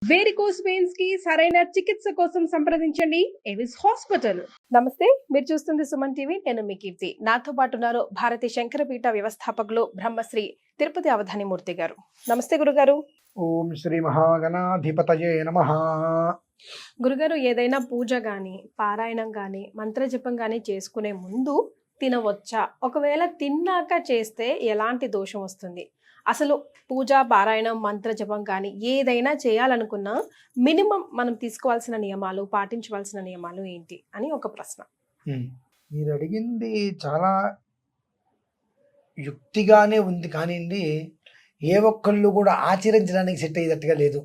Varicose veins కి సరైన చికిత్స కోసం సంప్రదించండి ఎవిస్ హాస్పిటల్. నమస్తే, మీరు చూస్తుంది సుమన్ టీవీ. నేను మీ కీర్తి. నాతో పాటు ఉన్నారు భారతీ శంకరపీఠ వ్యవస్థాపకులు బ్రహ్మశ్రీ తిరుపతి అవధానిమూర్తి గారు. నమస్తే గురుగారు. ఓం శ్రీ మహాగణాధిపతయే నమః. గురుగారు, ఏదైనా పూజ గాని పారాయణం గాని మంత్రజపం గాని చేసుకునే ముందు తినవచ్చా? ఒకవేళ తిన్నాక చేస్తే ఎలాంటి దోషం వస్తుంది? అసలు పూజ పారాయణం మంత్రజపం కానీ ఏదైనా చేయాలనుకున్నా మినిమం మనం తీసుకోవాల్సిన నియమాలు, పాటించవలసిన నియమాలు ఏంటి అని ఒక ప్రశ్న. మీరు అడిగింది చాలా యుక్తిగానే ఉంది, కానివ్వండి ఏ ఒక్కళ్ళు కూడా ఆచరించడానికి సెట్ అయ్యేటట్టుగా లేదు.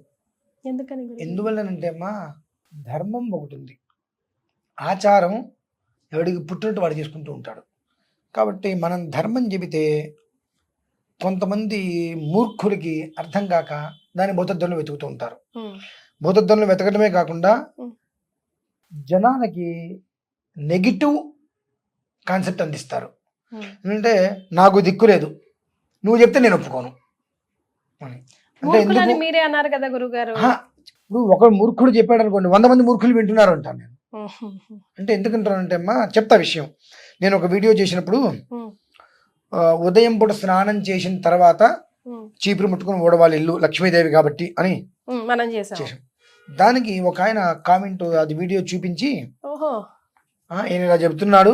ఎందుకని? ఎందువల్లనంటే అమ్మా, ధర్మం ఒకటి ఉంది, ఆచారం ఎవడికి పుట్టినట్టు వాడు చేసుకుంటూ ఉంటాడు. కాబట్టి మనం ధర్మం చెబితే కొంతమంది మూర్ఖులకి అర్థం కాక దాని భూతద్దంలో వెతుకుతూ ఉంటారు. భూతద్దంలో వెతకడమే కాకుండా జనాలకి నెగిటివ్ కాన్సెప్ట్ అందిస్తారు. అంటే నాకు దిక్కు లేదు, నువ్వు చెప్తే నేను ఒప్పుకోను అని. అంటే మీరే అన్నారు కదా గురుగారు. ఇప్పుడు ఒక మూర్ఖుడు చెప్పాడు అనుకోండి, 100 మంది మూర్ఖులు వింటున్నారు అంటాను నేను. అంటే ఎందుకంటానంటే అమ్మా, చెప్తా విషయం. నేను ఒక వీడియో చేసినప్పుడు ఉదయం పూట స్నానం చేసిన తర్వాత చీపురు ముట్టుకుని ఓడవాలి ఇల్లు లక్ష్మీదేవి కాబట్టి అని మనం చేసాం. దానికి ఒక ఆయన కామెంట్, అది వీడియో చూపించి ఈయన ఇలా చెప్తున్నాడు,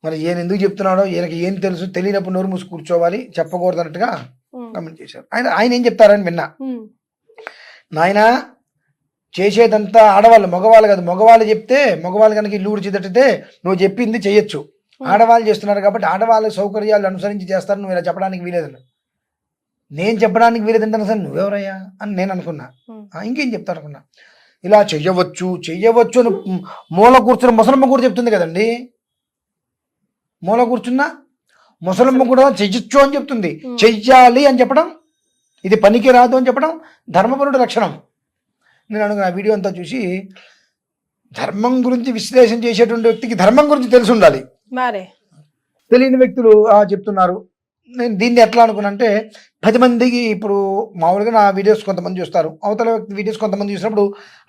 మరి ఈయన ఎందుకు చెప్తున్నాడో ఈయనకి ఏం తెలుసు, తెలియనప్పుడు నోరు మూసి కూర్చోవాలి, చెప్పకూడదు అన్నట్టుగా కామెంట్ చేశారు. ఆయన ఏం చెప్తారని విన్నా. నాయన, చేసేదంతా ఆడవాళ్ళు, మగవాళ్ళు కాదు. మగవాళ్ళు చెప్తే, మగవాళ్ళు కనుక ఇల్లు ఊడ్చిదట్టితే నువ్వు చెప్పింది చేయొచ్చు. ఆడవాళ్ళు చేస్తున్నారు కాబట్టి ఆడవాళ్ళ సౌకర్యాలు అనుసరించి చేస్తారు, నువ్వు ఇలా చెప్పడానికి వీలేదన్న. నేను చెప్పడానికి వీలేదంటే అసలు నువ్వెవరయ్యా అని నేను అనుకున్నా. ఇంకేం చెప్తాను అనుకున్నా. ఇలా చెయ్యవచ్చు చెయ్యవచ్చు అని మూల కూర్చున్న ముసలమ్మ కూడా చెప్తుంది కదండి. మూల కూర్చున్న ముసలమ్మ కూడా చెయ్యొచ్చు అని చెప్తుంది. చెయ్యాలి అని చెప్పడం, ఇది పనికి రాదు అని చెప్పడం ధర్మపరుడు లక్షణం. నేను అనుకున్న ఆ వీడియో అంతా చూసి, ధర్మం గురించి విశ్లేషణ చేసేటువంటి వ్యక్తికి ధర్మం గురించి తెలిసి ఉండాలి. తెలియని వ్యక్తులు చెప్తున్నారు. నేను దీన్ని ఎట్లా అనుకున్నా అంటే, 10 మందికి ఇప్పుడు మామూలుగా నా వీడియోస్ కొంతమంది చూస్తారు, అవతల వ్యక్తి వీడియోస్ కొంతమంది చూసినప్పుడు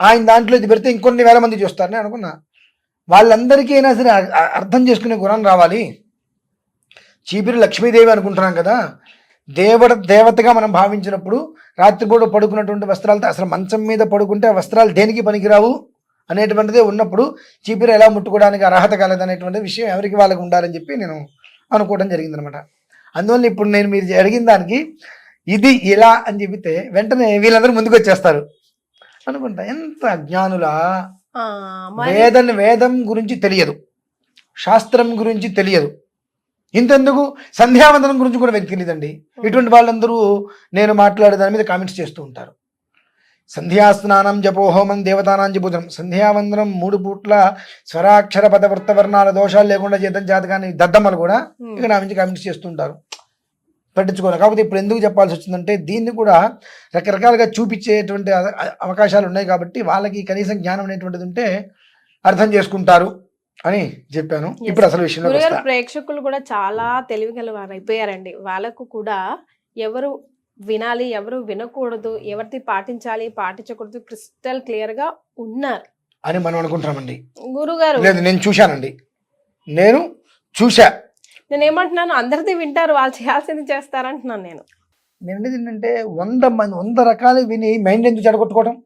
ఆయన దాంట్లో ఇది పెడితే ఇంకొన్ని వేల మంది చూస్తారు. నేను అనుకున్నా వాళ్ళందరికీ అయినా సరే అర్థం చేసుకునే గుణం రావాలి. చీపిరి లక్ష్మీదేవి అనుకుంటున్నాం కదా, దేవతగా మనం భావించినప్పుడు రాత్రిపూట పడుకున్నటువంటి వస్త్రాలతో, అసలు మంచం మీద పడుకుంటే ఆ వస్త్రాలు దేనికి పనికిరావు అనేటువంటిదే ఉన్నప్పుడు చీపిరి ఎలా ముట్టుకోవడానికి అర్హత కలదనేటువంటి విషయం ఎవరికి వాళ్ళకి ఉండాలని చెప్పి నేను అనుకోవడం జరిగిందనమాట. అందువల్ల ఇప్పుడు నేను మీరు అడిగిన దానికి ఇది ఇలా అని చెబితే వెంటనే వీళ్ళందరూ ముందుకు వచ్చేస్తారు అనుకుంటా. ఎంత అజ్ఞానులా! వేదం గురించి తెలియదు, శాస్త్రం గురించి తెలియదు, ఇంతెందుకు సంధ్యావందనం గురించి కూడా వ్యక్తి తెలియదండి. ఇటువంటి వాళ్ళందరూ నేను మాట్లాడే దాని మీద కామెంట్స్ చేస్తూ ఉంటారు. సంధ్యాస్నానం జపోహోమం దేవతానాం జపూజనం. సంధ్యావందనం 3 పూట్ల స్వరాక్షర పద వృత్తవర్ణాల దోషాలు లేకుండా చేద్దాం జాతకాన్ని దద్దమ్మలు కూడా ఇక నా నుంచి కామెంట్స్ చేస్తుంటారు, పట్టించుకోవాలి. కాకపోతే ఇప్పుడు ఎందుకు చెప్పాల్సి వచ్చిందంటే, దీన్ని కూడా రకరకాలుగా చూపించేటువంటి అవకాశాలు ఉన్నాయి కాబట్టి వాళ్ళకి కనీసం జ్ఞానం అనేటువంటిది ఉంటే అర్థం చేసుకుంటారు అని చెప్పాను. ఇప్పుడు అసలు విషయంలో ప్రేక్షకులు కూడా చాలా తెలివిగల వారు అయిపోయారండి. వాళ్ళకు కూడా ఎవరు వినాలి, ఎవరు వినకూడదు, ఎవరిది పాటించాలి, పాటించకూడదు క్రిస్టల్ క్లియర్ గా ఉన్నారు అని మనం అనుకుంటున్నామండి. గురుగారు, లేదు, నేను చూశానండి, నేను ఏమంటున్నాను, అందరిది వింటారు, వాళ్ళు చేయాల్సింది చేస్తారంటున్నాను. నేను ఏంటంటే 100 రకాలు విని మైండ్ ఎందుకు చెడగొట్టుకోవడం?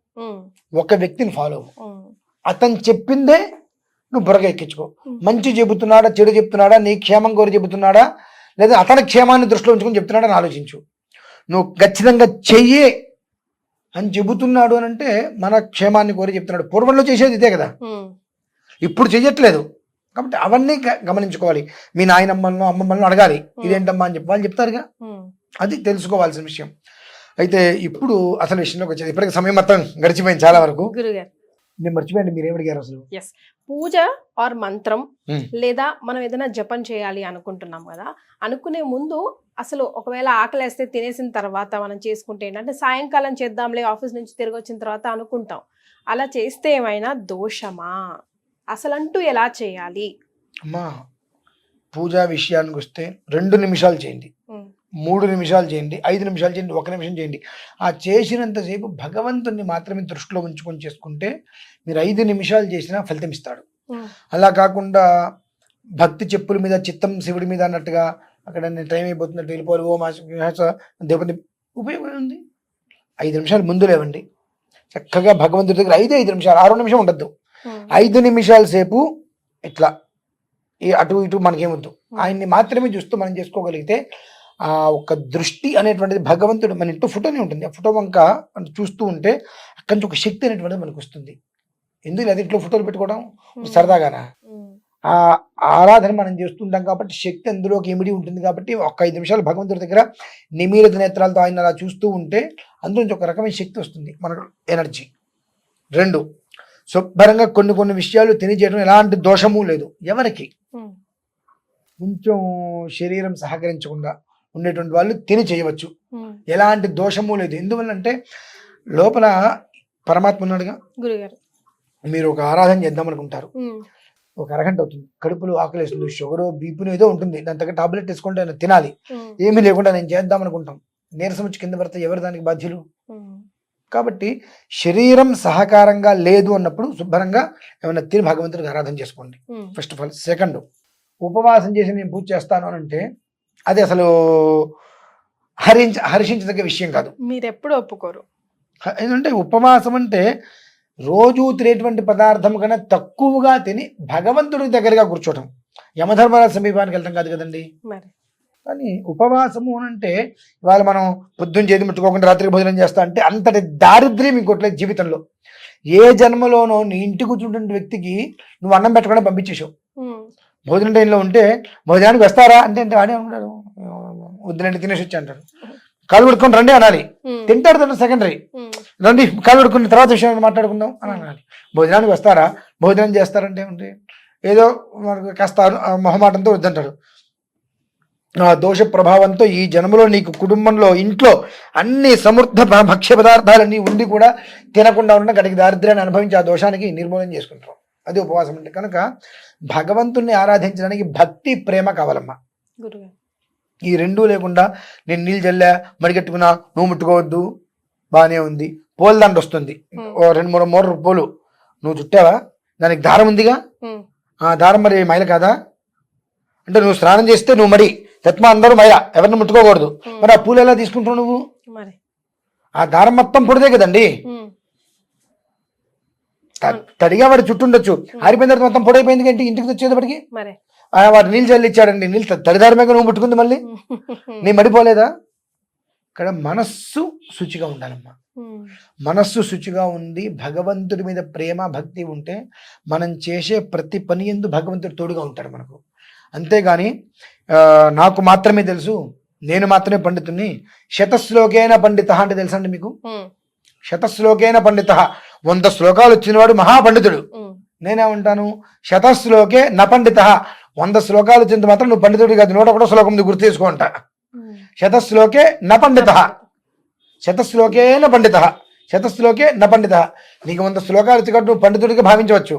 ఒక వ్యక్తిని ఫాలో అతను చెప్పిందే నువ్వు బుర్రగా ఎక్కించుకో. మంచి చెబుతున్నాడా, చెడు చెప్తున్నాడా, నీ క్షేమం కోరి చెబుతున్నాడా, లేదా అతని క్షేమాన్ని దృష్టిలో ఉంచుకొని చెప్తున్నాడా అని ఆలోచించు. నువ్వు ఖచ్చితంగా చెయ్యి అని చెబుతున్నాడు అని అంటే మన క్షేమాన్ని కోరి చెప్తున్నాడు. పూర్వంలో చేసేది ఇదే కదా, ఇప్పుడు చెయ్యట్లేదు. కాబట్టి అవన్నీ గమనించుకోవాలి. మీ నాయనమ్మలను అమ్మమ్మలను అడగాలి, ఇదేంటమ్మా అని చెప్పి వాళ్ళు చెప్తారుగా, అది తెలుసుకోవాల్సిన విషయం. అయితే ఇప్పుడు అసలు విషయంలోకి వచ్చేది. ఇప్పటికి సమయం మొత్తం గడిచిపోయింది చాలా వరకు. నేను మర్చిపోయండి, మీరు ఏమడిగారు అసలు? పూజ ఆర్ మంత్రం లేదా మనం ఏదైనా జపం చేయాలి అనుకుంటున్నాం కదా, అనుకునే ముందు అసలు ఒకవేళ ఆకలేస్తే తినేసిన తర్వాత మనం చేసుకుంటే ఏంటంటే, సాయంకాలం చేద్దాంలే ఆఫీస్ నుంచి తిరిగి వచ్చిన తర్వాత అనుకుంటాం. అలా చేస్తే ఏమైనా దోషమా? అసలంటూ ఎలా చేయాలి? అమ్మా, పూజా విషయానికి వస్తే 2 నిమిషాలు చేయండి. 3 నిమిషాలు చేయండి, 5 నిమిషాలు చేయండి, 1 నిమిషం చేయండి. ఆ చేసినంతసేపు భగవంతుణ్ణి మాత్రమే దృష్టిలో ఉంచుకొని చేసుకుంటే మీరు 5 నిమిషాలు చేసినా ఫలితం ఇస్తాడు. అలా కాకుండా భక్తి చెప్పుల మీద చిత్తం శివుడి మీద అన్నట్టుగా అక్కడ నేను టైం అయిపోతున్నట్టు వెళ్ళిపోవాలి, ఓ మాస దేవుని ఉపయోగం ఉంది. 5 నిమిషాలు ముందు లేవండి, చక్కగా భగవంతుడి దగ్గర 5 నిమిషాలు, 6 నిమిషం ఉండద్దు, 5 నిమిషాల సేపు ఇట్లా అటు ఇటు మనకేమొద్దు, ఆయన్ని మాత్రమే చూస్తూ మనం చేసుకోగలిగితే ఆ ఒక దృష్టి అనేటువంటిది భగవంతుడు మన ఇంట్లో ఫోటోనే ఉంటుంది, ఆ ఫోటో వంక చూస్తూ ఉంటే అక్కడి నుంచి ఒక శక్తి అనేటువంటిది మనకు వస్తుంది. ఎందుకు అది ఇంట్లో ఫోటోలు పెట్టుకోవడం సరదాగానా? ఆ ఆరాధన మనం చేస్తుంటాం కాబట్టి శక్తి అందులోకి ఇమిడి ఉంటుంది కాబట్టి ఒక 5 నిమిషాలు భగవంతుడి దగ్గర నిమీలిత నేత్రాలతో ఆయన అలా చూస్తూ ఉంటే అందులో నుంచి ఒక రకమైన శక్తి వస్తుంది, మనకు ఎనర్జీ. 2, శుభ్రంగా కొన్ని విషయాలు తెలియజేయడం ఎలాంటి దోషము లేదు. ఎవరికి కొంచెం శరీరం సహకరించకుండా ఉండేటువంటి వాళ్ళు తిని చేయవచ్చు, ఎలాంటి దోషము లేదు. ఎందువల్లంటే లోపల పరమాత్మ ఉన్నాడుగా. గురుగారు మీరు ఒక ఆరాధన చేద్దాం అనుకుంటారు, ఒక అరగంట అవుతుంది, కడుపులో ఆకలి వేస్తుంది, షుగర్ బీపీను ఏదో ఉంటుంది, దాని తగ్గ టాబ్లెట్ వేసుకుంటే తినాలి, ఏమీ లేకుండా నేను చేద్దాం అనుకుంటాం, నీరసం వచ్చి కింద పడితే ఎవరు దానికి బాధ్యులు? కాబట్టి శరీరం సహకారంగా లేదు అన్నప్పుడు శుభ్రంగా ఏమైనా తిని భగవంతుడికి ఆరాధన చేసుకోండి ఫస్ట్ ఆఫ్ ఆల్. 2, ఉపవాసం చేసి నేను పూజ చేస్తాను అని అంటే అది అసలు హర్షించదగ్గ విషయం కాదు. మీరు ఎప్పుడు ఒప్పుకోరు. ఏంటంటే ఉపవాసం అంటే రోజు తినేటువంటి పదార్థం కన్నా తక్కువగా తిని భగవంతుడి దగ్గరగా కూర్చోవటం, యమధర్మరాజ సమీపానికి వెళ్తాం కాదు కదండి. కానీ ఉపవాసము అని అంటే ఇవాళ మనం పొద్దున్న చేతి ముట్టుకోకుండా రాత్రికి భోజనం చేస్తా అంటే అంతటి దారిద్ర్యం ఇంకోట్లేదు జీవితంలో. ఏ జన్మలోనో నీ ఇంటి కూర్చుంటున్న వ్యక్తికి నువ్వు అన్నం పెట్టకుండా పంపించేసావు, భోజనం టైంలో ఉంటే భోజనానికి వస్తారా అంటే వాడే అనుకుంటారు, వద్దునండి తినేసి వచ్చి అంటారు, కాలు కొడుకొని రండి అనాలి, తింటాడు తండ్రి సెకండరీ, రండి కాలు కొడుకున్న తర్వాత విషయం మాట్లాడుకుందాం అని అనాలి. భోజనానికి వస్తారా, భోజనం చేస్తారంటే ఉంటే ఏదో మనకు కాస్త మొహమాటంతో వద్దంటాడు. ఆ దోష ప్రభావంతో ఈ జన్మలో నీకు కుటుంబంలో ఇంట్లో అన్ని సమృద్ధ భక్ష్య పదార్థాలన్నీ ఉండి కూడా తినకుండా ఉన్న గడికి దారిద్ర్యాన్ని అనుభవించి ఆ దోషానికి నిర్మూలన చేసుకుంటాం. అది ఉపవాసం అంటే. కనుక భగవంతుణ్ణి ఆరాధించడానికి భక్తి ప్రేమ కావాలమ్మా. ఈ 2 లేకుండా నేను నీళ్ళు జల్లా మడిగట్టుకున్నా నువ్వు ముట్టుకోవద్దు బాగానే ఉంది, పూలదండ వస్తుంది 2-3 మూర పూలు నువ్వు చుట్టావా, దానికి దారం ఉందిగా, ఆ దారం మరి మైల కాదా అంటే నువ్వు స్నానం చేస్తే నువ్వు మరి తత్మ అందరూ మైల, ఎవరిని ముట్టుకోకూడదు, మరి ఆ పూలు ఎలా తీసుకుంటావు నువ్వు? ఆ దారం మొత్తం పొడిదే కదండి, తడిగా వాడి చుట్టూ ఉండొచ్చు, ఆరిపోయిన తర్వాత మొత్తం పొడైపోయింది ఏంటి ఇంటికి వచ్చేటప్పటికి వాడు నీళ్ళు చల్లి ఇచ్చాడండి, నీళ్ళు తడిదారమే నువ్వు ముట్టుకుంది మళ్ళీ నీ మడిపోలేదా? ఇక్కడ మనస్సు శుచిగా ఉండాలమ్మా. మనస్సు శుచిగా ఉంది, భగవంతుడి మీద ప్రేమ భక్తి ఉంటే మనం చేసే ప్రతి పని యందు భగవంతుడు తోడుగా ఉంటాడు మనకు. అంతేగాని నాకు మాత్రమే తెలుసు, నేను మాత్రమే పండితుని, శతశ్లోకేన పండిత అంటే తెలుసా అండి మీకు? శతశ్లోకేన పండిత, 100 శ్లోకాలు వచ్చినవాడు మహాపండితుడు. నేనేమంటాను, శతశ్లోకే న పండిత, 100 శ్లోకాలు వచ్చినంత మాత్రం నువ్వు పండితుడి కాదు, 101 శ్లోకం నువ్వు గుర్తు చేసుకోంట. శతశ్లోకే న పండిత, శతశ్లోకేన పండిత, శతశ్లోకే న పండిత. నీకు 100 శ్లోకాలు వచ్చి కాబట్టి నువ్వు పండితుడిగా భావించవచ్చు,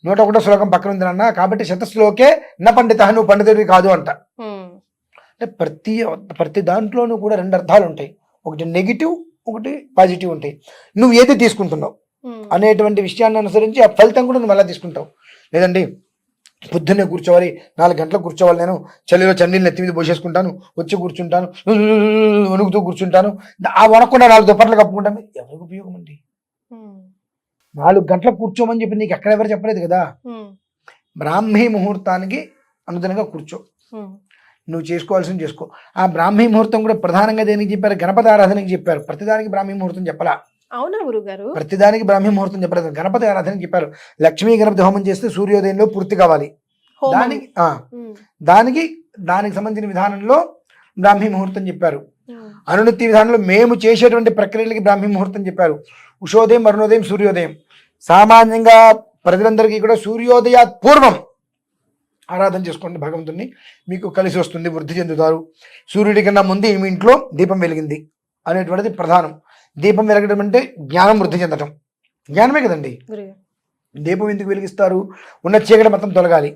101 శ్లోకం పక్కన ఉంది అన్న, కాబట్టి శతశ్లోకే న పండిత, నువ్వు పండితుడివి కాదు అంట. అంటే ప్రతి దాంట్లోనూ కూడా 2 అర్థాలు ఉంటాయి, ఒకటి నెగిటివ్ ఒకటి పాజిటివ్ ఉంటాయి. నువ్వు ఏది తీసుకుంటున్నావు అనేటువంటి విషయాన్ని అనుసరించి ఆ ఫలితం కూడా నువ్వు అలా తీసుకుంటావు. లేదండి పొద్దున్నే కూర్చోవాలి, 4 గంటలకు కూర్చోవాలి, నేను చలిలో చన్నీళ్ళు నెత్తి మీద పోసేసుకుంటాను, వచ్చి కూర్చుంటాను, వణుకుతూ కూర్చుంటాను, ఆ వణకుండా 4 దుప్పట్లు కప్పుకుంటాను, ఎవరికి ఉపయోగం అండి? 4 గంటలకు కూర్చోమని చెప్పి నీకు ఎక్కడెవరు చెప్పలేదు కదా. బ్రాహ్మీ ముహూర్తానికి అనుగుణంగా కూర్చో, నువ్వు చేసుకోవాల్సింది చేసుకో. ఆ బ్రాహ్మీ ముహూర్తం కూడా ప్రధానంగా దేనికి చెప్పారు? గణపతి ఆరాధనకి చెప్పారు. ప్రతిదానికి బ్రాహ్మీ ముహూర్తం చెప్పలా. అవునా గురుగారు? ప్రతిదానికి బ్రాహ్మీ ముహూర్తం చెప్పలేదు, గణపతి ఆరాధనకి చెప్పారు. లక్ష్మీ గణపతి హోమం చేస్తే సూర్యోదయంలో పూర్తి కావాలి, దానికి సంబంధించిన విధానంలో బ్రాహ్మీ ముహూర్తం చెప్పారు. అనునిత్య విధానంలో మేము చేసేటువంటి ప్రక్రియలకి బ్రాహ్మీ ముహూర్తం చెప్పారు. ఉషోదయం, అరుణోదయం, సూర్యోదయం. సామాన్యంగా ప్రజలందరికీ కూడా సూర్యోదయాత్ పూర్వం ఆరాధన చేసుకోండి భగవంతుడిని, మీకు కలిసి వస్తుంది, వృద్ధి చెందుతారు. సూర్యుడి కన్నా ముందు మీ ఇంట్లో దీపం వెలిగింది అనేటువంటిది ప్రధానం. దీపం వెలగడం అంటే జ్ఞానం వృద్ధి చెందటం, జ్ఞానమే కదండి. దీపం ఎందుకు వెలిగిస్తారు? ఉన్న చీకటి మొత్తం తొలగాలి.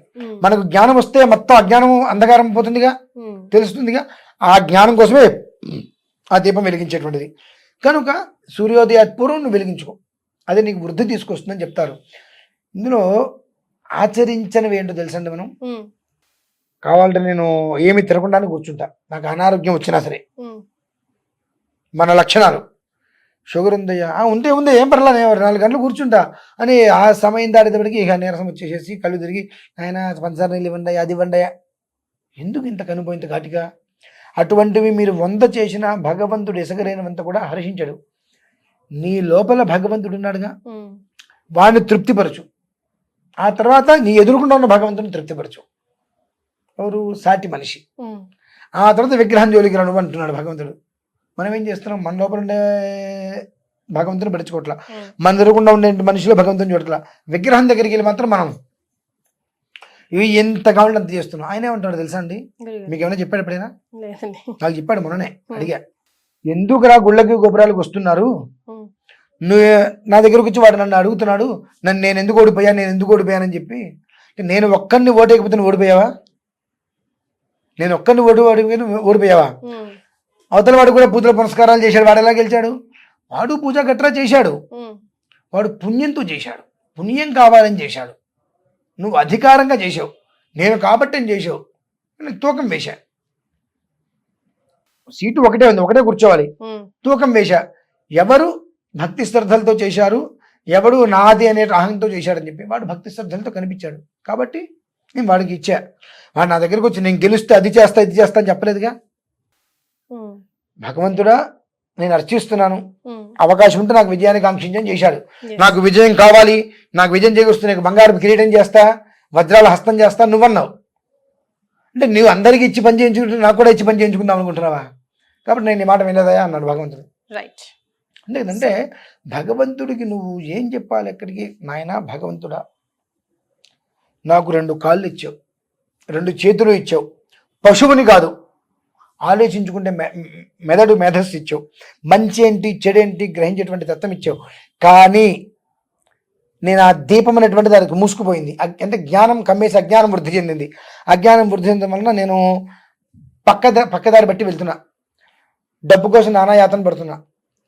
మనకు జ్ఞానం వస్తే మొత్తం అజ్ఞానం అంధకారం పోతుందిగా, తెలుస్తుందిగా. ఆ జ్ఞానం కోసమే ఆ దీపం వెలిగించేటువంటిది. కనుక సూర్యోదయాత్పూర్వం నువ్వు వెలిగించుకో, అదే నీకు వృద్ధి తీసుకొస్తుందని చెప్తారు. ఇందులో ఆచరించనివి ఏంటో తెలుసండి, మనం కావాలంటే నేను ఏమి తినకుండానే కూర్చుంటా, నాకు అనారోగ్యం వచ్చినా సరే. మన లక్షణాలు షుగర్ ఉందయ్యా, ఉంది ఏం పర్లేదు, 4 గంటలు కూర్చుంటా అని ఆ సమయం దాటేటప్పటికి ఇక నీరసం వచ్చేసేసి కళ్ళు తిరిగి ఆయన పంచదార నీళ్ళు ఇవ్వండి, అది ఇవ్వండి. ఎందుకు ఇంత కనుపోయింత ఘాటిగా? అటువంటివి మీరు 100 చేసినా భగవంతుడు ఎసగలేనంత కూడా హర్షించడు. నీ లోపల భగవంతుడు ఉన్నాడుగా, వాడిని తృప్తిపరచు. ఆ తర్వాత నీ ఎదురుకుండా ఉన్న భగవంతుని తృప్తిపరచు. ఎవరు? సాటి మనిషి. ఆ తర్వాత విగ్రహం జోలికి రాను అంటున్నాడు భగవంతుడు. మనం ఏం చేస్తున్నాం? మన లోపల ఉండే భగవంతుని పడుచుకోవట్లా, మన ఎదురుకుండా ఉండే మనిషిలో భగవంతుని చూడట్లా. విగ్రహం దగ్గరికి వెళ్ళి మాత్రం మనం ఇవి ఎంత కావాలంటే అంత చేస్తున్నాం. ఆయన ఏమంటాడు తెలుసా అండి? మీకు ఏమైనా చెప్పాడు ఎప్పుడైనా? నాకు చెప్పాడు, మొన్ననే అడిగా, ఎందుకురా గుళ్ళకి గోపురాలకు వస్తున్నారు, నువ్వు నా దగ్గరకు వచ్చి వాడు నన్ను అడుగుతున్నాడు, నేను ఎందుకు ఓడిపోయానని చెప్పి. నేను ఒక్కరిని ఓటేయకపోతే నువ్వు ఓడిపోయావా? నేను ఒక్కరిని ఓడిపోయావా? అవతల వాడు కూడా పూజల పునస్కారాలు చేశాడు, వాడు ఎలా గెలిచాడు? వాడు పూజ గట్రా చేశాడు, వాడు పుణ్యంతో చేశాడు, పుణ్యం కావాలని చేశాడు. నువ్వు అధికారంగా చేసావు, నేను కాబట్టి చేసావు, నేను తూకం వేశా. సీటు ఒకటే ఉంది, ఒకటే కూర్చోవాలి, తూకం వేశా. ఎవరు భక్తి శ్రద్ధలతో చేశారు, ఎవడు నాది అనే అహంతో చేశాడని చెప్పి వాడు భక్తి శ్రద్ధలతో కనిపించాడు కాబట్టి నేను వాడికి ఇచ్చా. వాడు నా దగ్గరకు వచ్చి నేను గెలిస్తే అది చేస్తా ఇది చేస్తా అని చెప్పలేదుగా. భగవంతుడా నేను అర్చిస్తున్నాను, అవకాశం ఉంటే నాకు విజయాన్ని కాంక్షించని చేశాడు. నాకు విజయం కావాలి, నాకు విజయం చేకూరుస్తే నీకు బంగారు కిరీటం చేస్తా, వజ్రాల హస్తం చేస్తా నువ్వన్నావు. అంటే నువ్వు అందరికీ ఇచ్చి పని చేయించుకుంటే నాకు కూడా ఇచ్చి పని చేయించుకుందాం అనుకుంటున్నావా? కాబట్టి నేను ఈ మాట వినదయా అన్నాడు భగవంతుడు. రైట్. అంటే భగవంతుడికి నువ్వు ఏం చెప్పాలి? ఎక్కడికి? నాయనా భగవంతుడా, నాకు 2 కాళ్ళు ఇచ్చావు, 2 చేతులు ఇచ్చావు, పశువుని కాదు ఆలోచించుకుంటే మేధస్సు ఇచ్చావు, మంచి ఏంటి చెడేంటి గ్రహించేటువంటి తత్వం ఇచ్చావు. కానీ నేను ఆ దీపం అనేటువంటి దానికి మూసుకుపోయింది, అంటే జ్ఞానం కమ్మేసి అజ్ఞానం వృద్ధి చెందింది. అజ్ఞానం వృద్ధి చెందడం వలన నేను పక్కదారి బట్టి వెళ్తున్నా, డబ్బు కోసం నానాయాతన పడుతున్నా,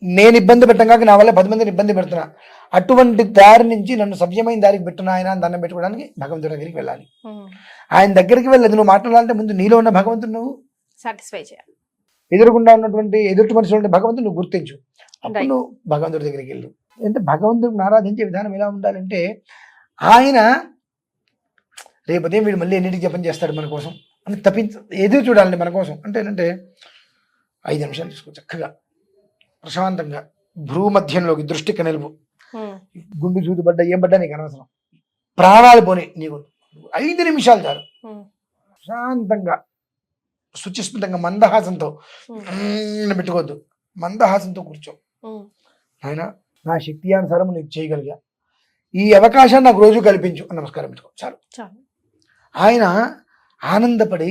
నేను ఇబ్బంది పెట్టగాక నా వల్ల 10 మందిని ఇబ్బంది పెడుతున్నా. అటువంటి దారి నుంచి నన్ను సవ్యమైన దారికి పెట్టున్నా ఆయన అని దండం పెట్టుకోవడానికి భగవంతుడి దగ్గరికి వెళ్ళాలి. ఆయన దగ్గరికి వెళ్ళదు. నువ్వు మాట్లాడాలంటే ముందు నీలో ఉన్న భగవంతుడు నువ్వు సాటిస్ఫై చేయాలి. ఎదురుకుండా ఉన్నటువంటి ఎదుటి మనుషులు ఉండే భగవంతుడు నువ్వు గుర్తించు, అప్పుడు నువ్వు భగవంతుడి దగ్గరికి వెళ్ళు. అంటే భగవంతుడిని ఆరాధించే విధానం ఎలా ఉండాలంటే, ఆయన రేపదే వీడు మళ్ళీ ఎన్నింటికి జపం చేస్తాడు మన కోసం అని ఎదురు చూడాలండి మన కోసం. అంటే ఏంటంటే 5 నిమిషాలు తీసుకో, చక్కగా ప్రశాంతంగా భ్రూమధ్యంలోకి దృష్టికి నిలుపు, గుండు చూదు పడ్డా ఏం పడ్డా నీకు అనవసరం, ప్రాణాలు పోనీ నీకు 5 నిమిషాలు చాలు. ప్రశాంతంగా శుచిస్మితంగా మందహాసంతో పెట్టుకోవద్దు, మందహాసంతో కూర్చో. ఆయన నా శక్తి అనుసారం నీకు చేయగలిగా, ఈ అవకాశాన్ని నాకు రోజు కల్పించు నమస్కారం పెట్టుకో చాలు. ఆయన ఆనందపడి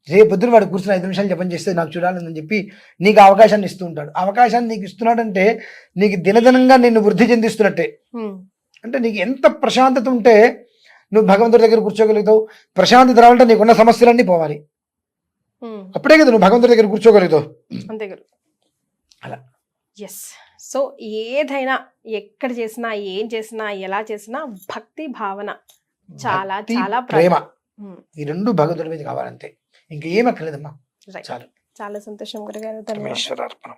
రేపొద్దున వాడు కూర్చుని 5 నిమిషాలు జపం చేస్తే నాకు చూడాలని చెప్పి నీకు అవకాశాన్ని ఇస్తూ ఉంటాడు. అవకాశాన్ని నీకు ఇస్తున్నాడంటే నీకు దినదినంగా నిన్ను వృద్ధి చెందిస్తున్నట్టే. అంటే నీకు ఎంత ప్రశాంతత ఉంటే నువ్వు భగవంతుడి దగ్గర కూర్చోగలుగుతావు. ప్రశాంతత రావాలంటే నీకున్న సమస్యలన్నీ పోవాలి, అప్పుడే కదా నువ్వు భగవంతుడి దగ్గర కూర్చోగలుగుతావు. అంతే కదా. అలా ఎస్. సో ఏదైనా ఎక్కడ చేసినా ఏం చేసినా ఎలా చేసినా భక్తి భావన చాలా చాలా ప్రేమ, ఈ 2 భగవంతుడి మీద కావాలంతే, ఇంకేం అక్కర్లేదమ్మా. చాలు. చాలా సంతోషం గురుగారు. ధన్యవాదాలు.